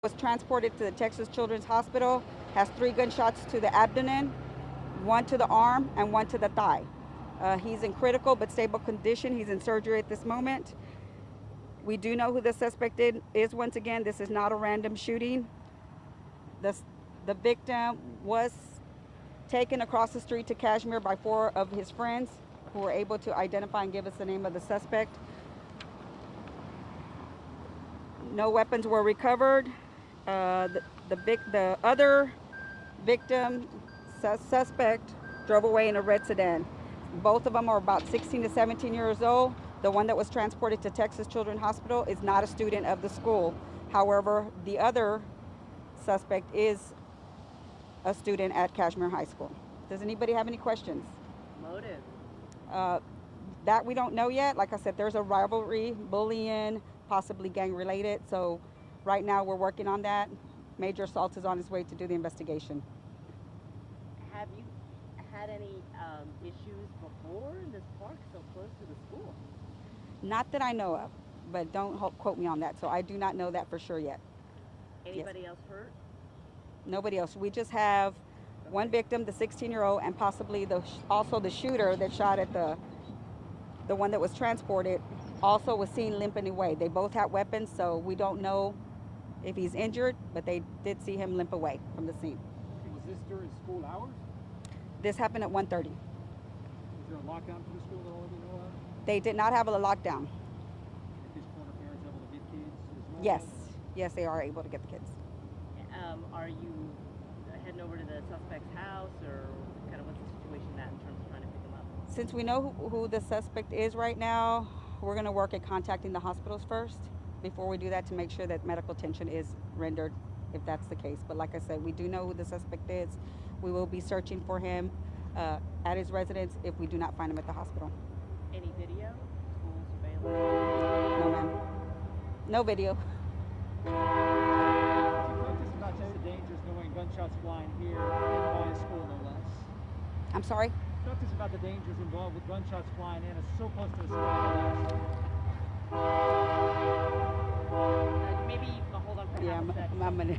Was transported to the Texas Children's Hospital, has 3 gunshots to the abdomen, 1 to the arm, and 1 to the thigh. He's in critical but stable condition. He's in surgery at this moment. We do know who the suspect is. Once again, this is not a random shooting. The victim was taken across the street to Kashmere by 4 of his friends who were able to identify and give us the name of the suspect. No weapons were recovered. The other victim suspect drove away in a red sedan. Both of them are about 16 to 17 years old. The one that was transported to Texas Children's Hospital is not a student of the school. However, the other suspect is a student at Kashmere High School. Does anybody have any questions? Motive? That we don't know yet. Like I said, there's a rivalry, bullying, possibly gang related. So right now we're working on that. Major Assault is on his way to do the investigation. Have you had any issues before in this park so close to the school? Not that I know of, but don't quote me on that. So I do not know that for sure yet. Anybody else hurt? Nobody else. We just have one victim, the 16-year-old, and possibly also the shooter that shot at the one that was transported, also was seen limping away. They both had weapons, so we don't know if he's injured, but they did see him limp away from the scene. Was this during school hours? This happened at 1:30. Is there a lockdown for the school that only we know of? They did not have a lockdown. At this point, are parents able to get kids as well? Yes, they are able to get the kids. Are you heading over to the suspect's house, or kind of what's the situation in that in terms of trying to pick him up? Since we know who the suspect is right now, we're going to work at contacting the hospitals first before we do that to make sure that medical attention is rendered if that's the case. But like I said, we do know who the suspect is. We will be searching for him at his residence if we do not find him at the hospital. Any video? School surveillance? No, ma'am. No video. You talked to us about just the dangers knowing gunshots flying here in my school, no less. I'm sorry? Talk to us about the dangers involved with gunshots flying in. It's so close to the school, no less. Maybe you can hold on for Yeah, half a second. I'm gonna.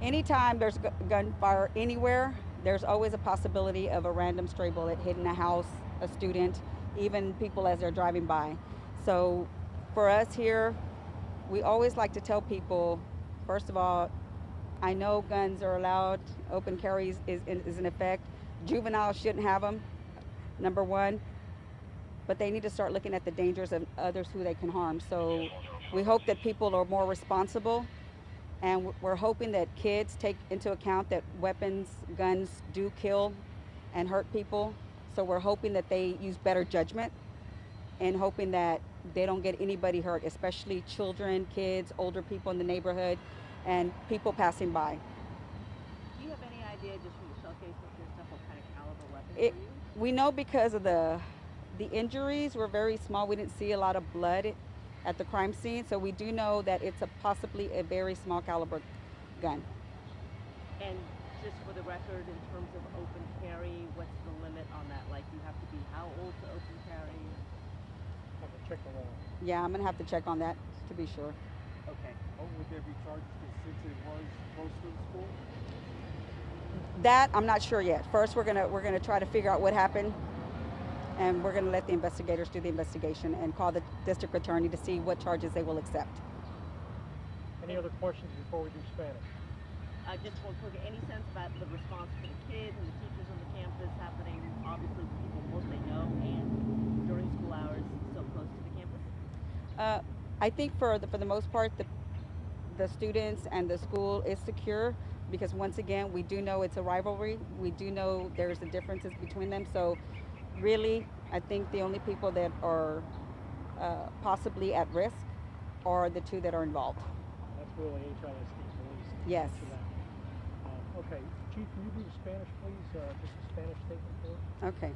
Anytime there's gunfire anywhere, there's always a possibility of a random stray bullet hitting a house, a student, even people as they're driving by. So for us here, we always like to tell people, first of all, I know guns are allowed, open carries is in effect. Juveniles shouldn't have them, number one, but they need to start looking at the dangers of others who they can harm. So we hope that people are more responsible, and we're hoping that kids take into account that weapons, guns do kill and hurt people. So we're hoping that they use better judgment and hoping that they don't get anybody hurt, especially children, kids, older people in the neighborhood, and people passing by. Do you have any idea, just from the shell casings and stuff, what kind of caliber weapons were used? We know because of the injuries were very small. We didn't see a lot of blood at the crime scene, so we do know that it's possibly a very small caliber gun. And just for the record, in terms of open carry, what's the limit on that? Like, you have to be how old to open carry? Have to check on that. Yeah, I'm gonna have to check on that to be sure. Okay. Oh, would there be charges since it was close to the school? That I'm not sure yet. First, we're gonna try to figure out what happened, and we're gonna let the investigators do the investigation and call the district attorney to see what charges they will accept. Any other questions before we do Spanish? Just real quick, any sense about the response for the kids and the teachers on the campus happening, obviously, with people most they know, and during school hours, so close to the campus? I think for the most part, the students and the school is secure because once again, we do know it's a rivalry. We do know there's the differences between them. So really, I think the only people that are possibly at risk are the 2 that are involved. That's really HISD police. Yes. Okay, Chief, can you do the Spanish, please? Just a Spanish statement for us. Okay.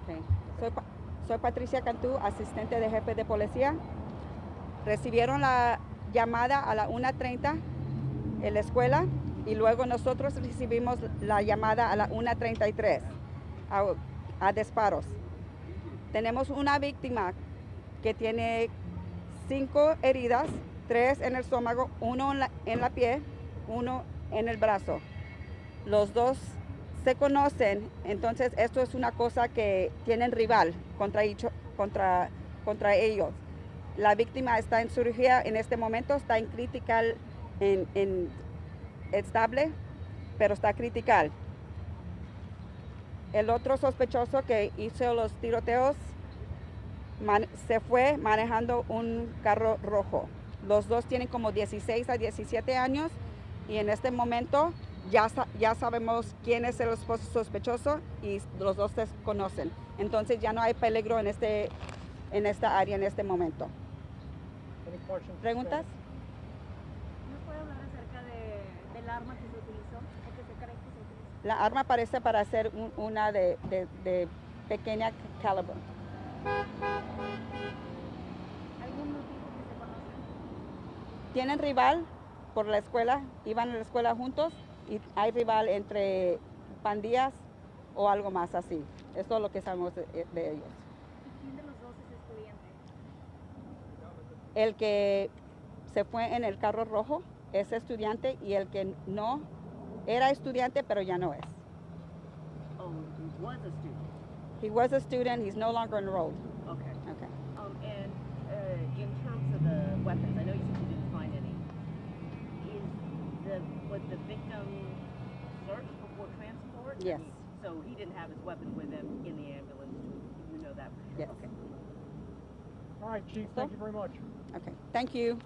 Okay. Soy Patricia Cantú, asistente de jefe de policía. Recibieron la llamada a las 1:30 en la escuela y luego nosotros recibimos la llamada a la 1:33 a disparos. Tenemos una víctima que tiene 5 heridas, 3 en el estómago, 1 en la pie, 1 en el brazo. Los dos se conocen, entonces esto es una cosa que tienen rival contra ellos. La víctima está en cirugía en este momento, está en critical, en estable, pero está critical. El otro sospechoso que hizo los tiroteos se fue manejando un carro rojo. Los dos tienen como 16 a 17 años y en este momento ya sabemos quién es el sospechoso y los dos se conocen. Entonces ya no hay peligro en esta área en este momento. ¿Preguntas? ¿Nos puede hablar acerca del arma que se utilizó o que se cree que se utilizó? La arma parece para ser una de pequeña calibre. ¿Algún motivo que se conoce? Tienen rival por la escuela, iban a la escuela juntos y hay rival entre pandillas o algo más así. Eso es lo que sabemos de ellos. ¿Y quién de los dos es estudiante? El que se fue en el carro rojo es estudiante y el que no era estudiante pero ya no es. Oh, he was a student. He was a student, he's no longer enrolled. Okay. Okay. And in terms of the weapons, I know you said you didn't find any. Was the victim searched before transport? Yes. So he didn't have his weapon with him in the ambulance. You know that for sure. Yes. Okay. All right, Chief, thank you very much. Okay, thank you.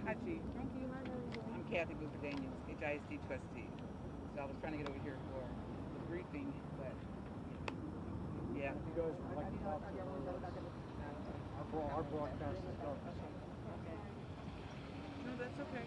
Hi, Chief. Thank you. I'm Kathy Booker Daniels, HISD trustee. So I was trying to get over here for the briefing, but yeah. If you guys would like to talk to our broadcast is done. No, that's okay.